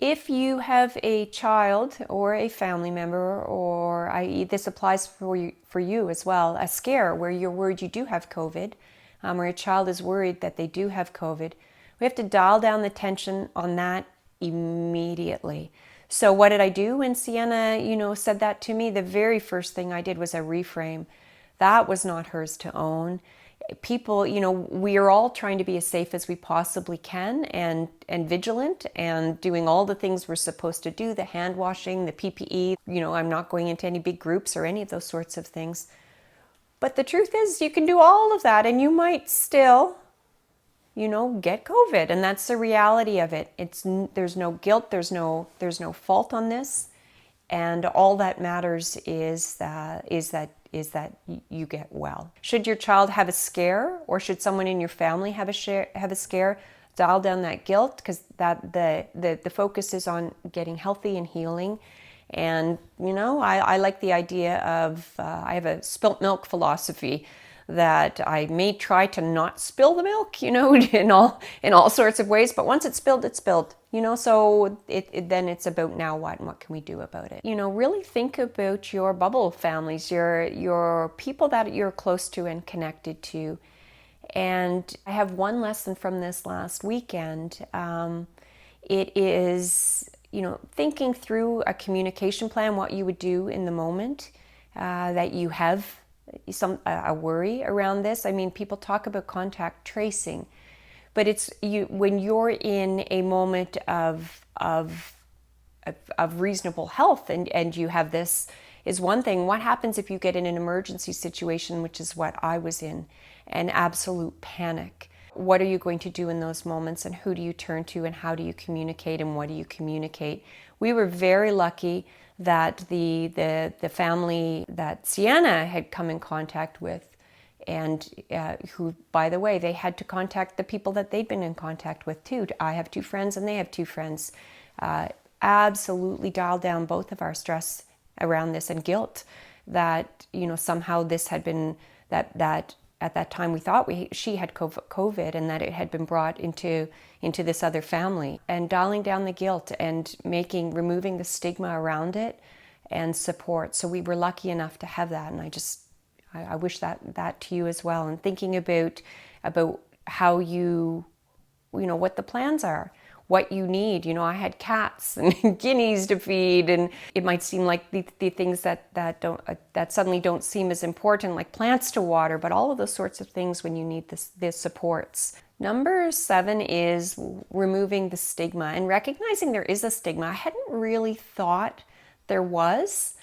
If you have a child or a family member, or i.e. this applies for you as well, a scare where you're worried you do have COVID, or your child is worried that they do have COVID, we have to dial down the tension on that immediately. So what did I do when Sienna, said that to me? The very first thing I did was a reframe. That was not hers to own. People, we are all trying to be as safe as we possibly can, and vigilant, and doing all the things we're supposed to do, the hand washing, the PPE. I'm not going into any big groups or any of those sorts of things. But the truth is, you can do all of that and you might still, get COVID, and that's the reality of it. There's no guilt, there's no fault on this, and all that matters is that you get well. Should your child have a scare, or should someone in your family have a scare, dial down that guilt, because the focus is on getting healthy and healing. And I like the idea of I have a spilt milk philosophy, that I may try to not spill the milk, in all sorts of ways, but once it's spilled, it's spilled, so then it's about now what, and what can we do about it? Really think about your bubble families, your people that you're close to and connected to. And I have one lesson from this last weekend. It is, thinking through a communication plan, what you would do in the moment that you have a worry around this. I mean, people talk about contact tracing, but it's when you're in a moment of reasonable health, and you have this, is one thing. What happens if you get in an emergency situation, which is what I was in, an absolute panic? What are you going to do in those moments, and who do you turn to, and how do you communicate, and what do you communicate? We were very lucky that the family that Sienna had come in contact with, and who, by the way, they had to contact the people that they'd been in contact with too. I have 2 friends and they have 2 friends. Absolutely dialed down both of our stress around this, and guilt that, somehow this had been, that at that time we thought she had COVID, and that it had been brought into this other family, and dialing down the guilt and removing the stigma around it, and support. So we were lucky enough to have that, and I wish that to you as well. And thinking about how what the plans are, what you need. I had cats and guineas to feed, and it might seem like the things that suddenly don't seem as important, like plants to water, but all of those sorts of things when you need the supports. Number 7 is removing the stigma and recognizing there is a stigma. I hadn't really thought there was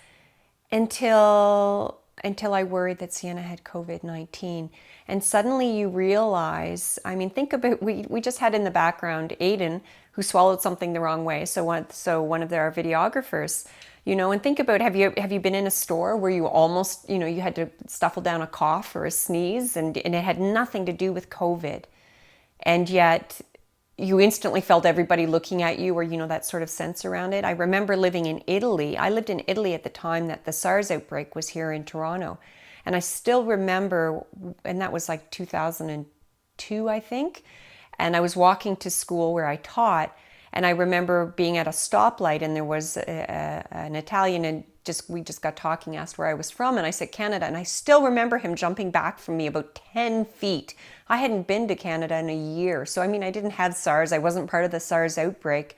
until I worried that Sienna had COVID-19. And suddenly you realize, I mean, think about, we just had in the background Aiden, who swallowed something the wrong way. So one of our videographers, and think about, have you been in a store where you almost, you had to stuffle down a cough or a sneeze, and it had nothing to do with COVID. And yet you instantly felt everybody looking at you, or, that sort of sense around it. I remember living in Italy. I lived in Italy at the time that the SARS outbreak was here in Toronto. And I still remember, and that was like 2002, I think. And I was walking to school where I taught, and I remember being at a stoplight, and there was an Italian, and we just got talking, asked where I was from, and I said Canada, and I still remember him jumping back from me about 10 feet. I hadn't been to Canada in a year, so I mean, I didn't have SARS, I wasn't part of the SARS outbreak,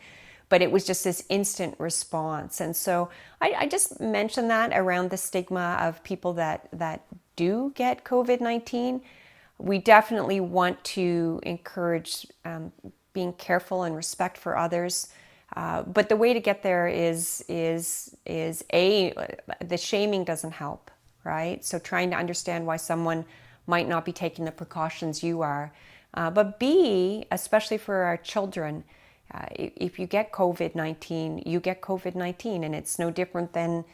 but it was just this instant response. And so I just mentioned that around the stigma of people that do get COVID-19. We definitely want to encourage being careful and respect for others. But the way to get there is the shaming doesn't help, right? So trying to understand why someone might not be taking the precautions you are. But B, especially for our children, if you get COVID-19, you get COVID-19, and it's no different than,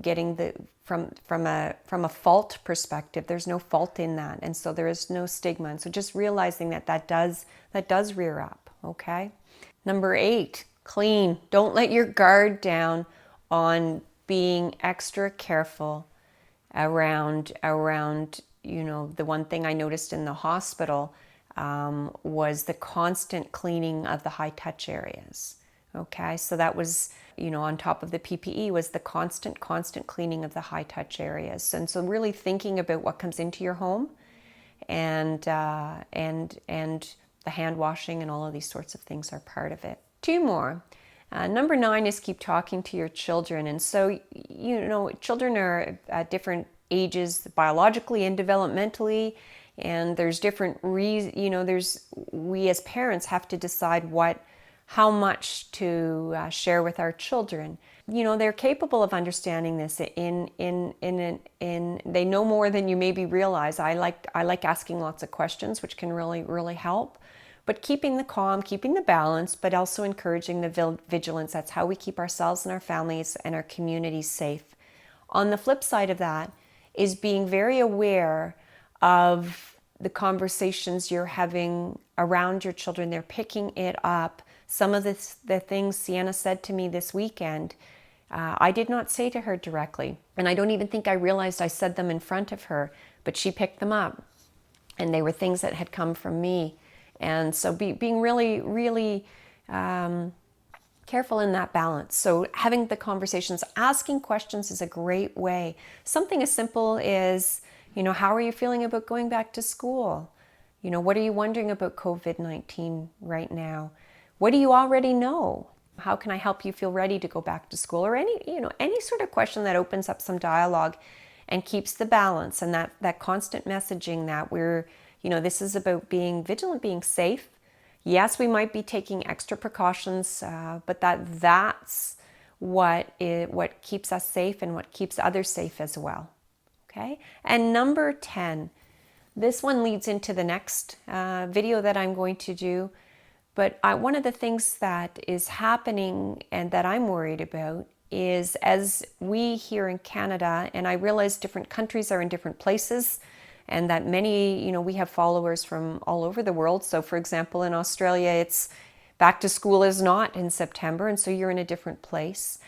getting from a fault perspective. There's no fault in that, and so there is no stigma. And so just realizing that does rear up. Okay. Number 8, clean. Don't let your guard down on being extra careful around. The one thing I noticed in the hospital was the constant cleaning of the high touch areas. Okay, so that was, on top of the PPE was the constant cleaning of the high touch areas. And so really thinking about what comes into your home and the hand washing and all of these sorts of things are part of it. Two more. Number 9 is keep talking to your children. And so, children are at different ages biologically and developmentally, and there's different we as parents have to decide how much to share with our children. They're capable of understanding this they know more than you maybe realize. I like asking lots of questions, which can really help. But keeping the calm, keeping the balance, but also encouraging the vigilance. That's how we keep ourselves and our families and our communities safe. On the flip side of that is being very aware of the conversations you're having around your children. They're picking it up. Some of the things Sienna said to me this weekend, I did not say to her directly. And I don't even think I realized I said them in front of her, but she picked them up. And they were things that had come from me. And so being really, really careful in that balance. So having the conversations, asking questions is a great way. Something as simple as, how are you feeling about going back to school? What are you wondering about COVID-19 right now? What do you already know? How can I help you feel ready to go back to school? Or any sort of question that opens up some dialogue and keeps the balance, and that constant messaging that this is about being vigilant, being safe. Yes, we might be taking extra precautions, but that's what keeps us safe and what keeps others safe as well. Okay? And number 10, this one leads into the next video that I'm going to do. But one of the things that is happening and that I'm worried about is, as we here in Canada, and I realize different countries are in different places, and that many, we have followers from all over the world. So for example, in Australia, it's back to school is not in September, and so you're in a different place.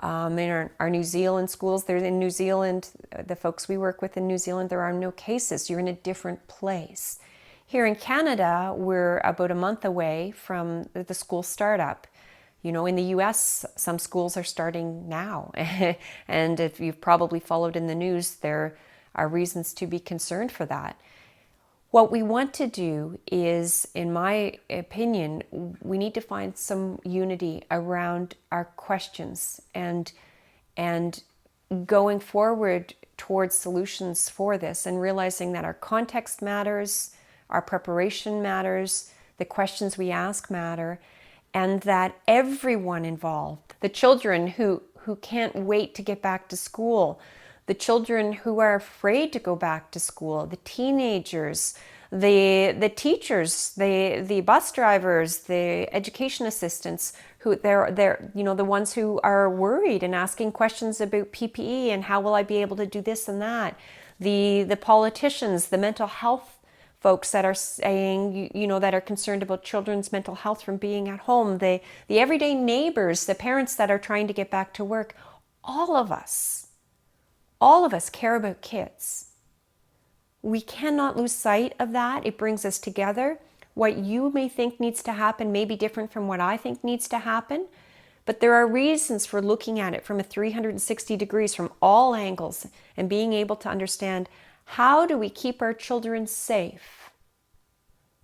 In our New Zealand schools, there's in New Zealand, the folks we work with in New Zealand, there are no cases. You're in a different place. Here in Canada, we're about a month away from the school startup. In the US, some schools are starting now. And if you've probably followed in the news, there are reasons to be concerned for that. What we want to do is, in my opinion, we need to find some unity around our questions and going forward towards solutions for this, and realizing that our context matters, our preparation matters, the questions we ask matter, and that everyone involved, the children who can't wait to get back to school, the children who are afraid to go back to school, the teenagers, the teachers, the bus drivers, the education assistants, who they're the ones who are worried and asking questions about PPE and how will I be able to do this and that, the politicians, the mental health folks that are saying, that are concerned about children's mental health from being at home, the everyday neighbors, the parents that are trying to get back to work. All of us care about kids. We cannot lose sight of that. It brings us together. What you may think needs to happen may be different from what I think needs to happen, but there are reasons for looking at it from a 360 degrees, from all angles, and being able to understand, how do we keep our children safe?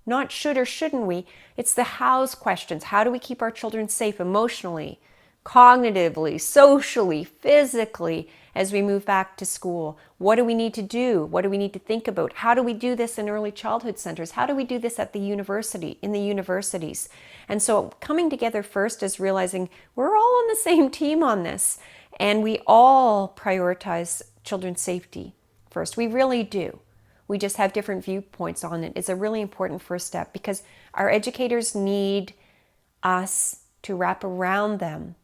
Not should or shouldn't we. It's the how's questions. How do we keep our children safe emotionally, cognitively, socially, physically, as we move back to school? What do we need to do? What do we need to think about? How do we do this in early childhood centers? How do we do this at the university, in the universities? And so coming together first is realizing we're all on the same team on this, and we all prioritize children's safety first. We really do. We just have different viewpoints on it. It's a really important first step, because our educators need us to wrap around them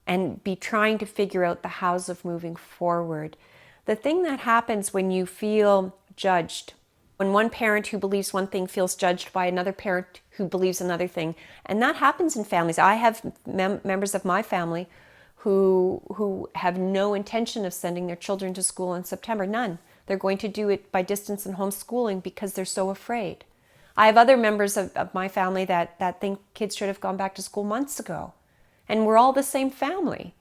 and be trying to figure out the hows of moving forward. The thing that happens when you feel judged, when one parent who believes one thing feels judged by another parent who believes another thing, and that happens in families. I have members of my family who have no intention of sending their children to school in September, none. They're going to do it by distance and homeschooling because they're so afraid. I have other members of my family that think kids should have gone back to school months ago. And we're all the same family.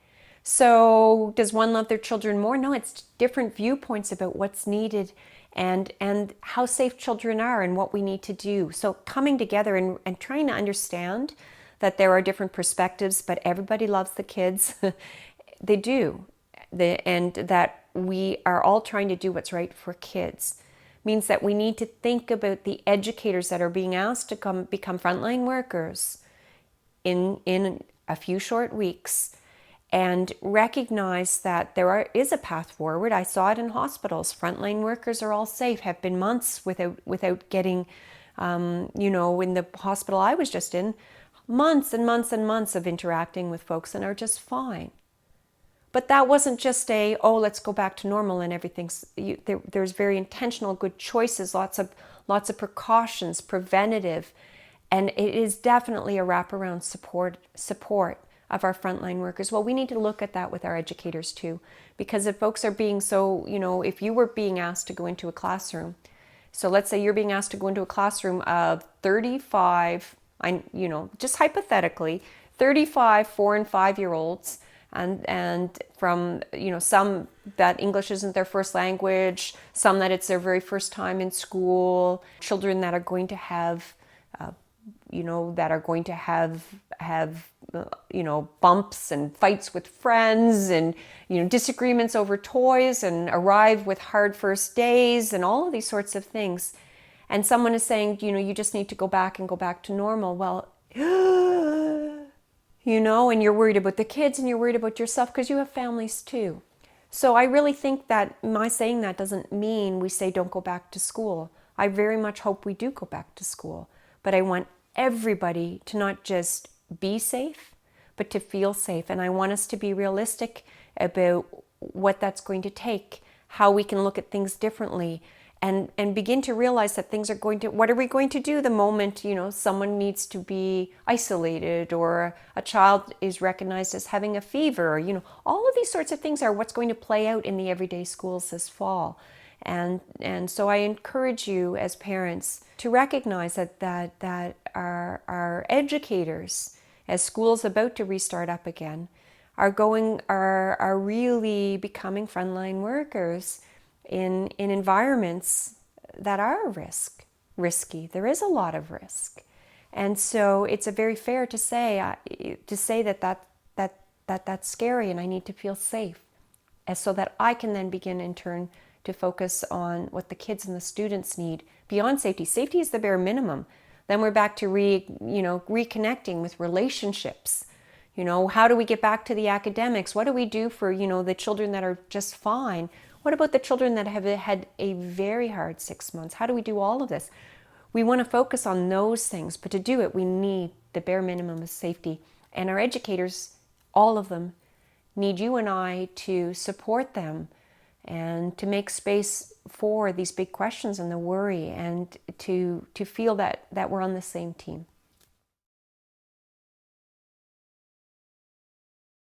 So does one love their children more? No, it's different viewpoints about what's needed and how safe children are and what we need to do. So coming together and trying to understand that there are different perspectives, but everybody loves the kids. They do. And that we are all trying to do what's right for kids means that we need to think about the educators that are being asked to become frontline workers in a few short weeks, and recognize that is a path forward. I saw it in hospitals. Frontline workers are all safe, have been months without getting, in the hospital I was just in, months and months and months of interacting with folks and are just fine. But that wasn't just let's go back to normal and everything's, there's very intentional, good choices, lots of precautions, preventative, and it is definitely a wraparound support of our frontline workers. Well, we need to look at that with our educators too, because if folks are being if you were being asked to go into a classroom, so let's say you're being asked to go into a classroom of 35, just hypothetically, 35 4 and 5-year-olds, and from some that English isn't their first language, some that it's their very first time in school, children that are going to have bumps and fights with friends and disagreements over toys and arrive with hard first days and all of these sorts of things, and someone is saying you just need to go back to normal. Well, and you're worried about the kids and you're worried about yourself because you have families too. So I really think that my saying that doesn't mean we say don't go back to school. I very much hope we do go back to school, but I want everybody to not just be safe, but to feel safe. And I want us to be realistic about what that's going to take, how we can look at things differently, and begin to realize that what are we going to do the moment, someone needs to be isolated or a child is recognized as having a fever, all of these sorts of things are what's going to play out in the everyday schools this fall. And so I encourage you as parents to recognize that our educators, as school's about to restart up again, are really becoming frontline workers in environments that are risky. There is a lot of risk. And so it's a very fair to say that's scary and I need to feel safe, and so that I can then begin in turn to focus on what the kids and the students need beyond safety. Safety is the bare minimum. Then we're back to reconnecting with relationships. How do we get back to the academics? What do we do for, the children that are just fine? What about the children that have had a very hard 6 months? How do we do all of this? We want to focus on those things, but to do it, we need the bare minimum of safety. And our educators, all of them, need you and I to support them and to make space for these big questions and the worry, and to feel that we're on the same team.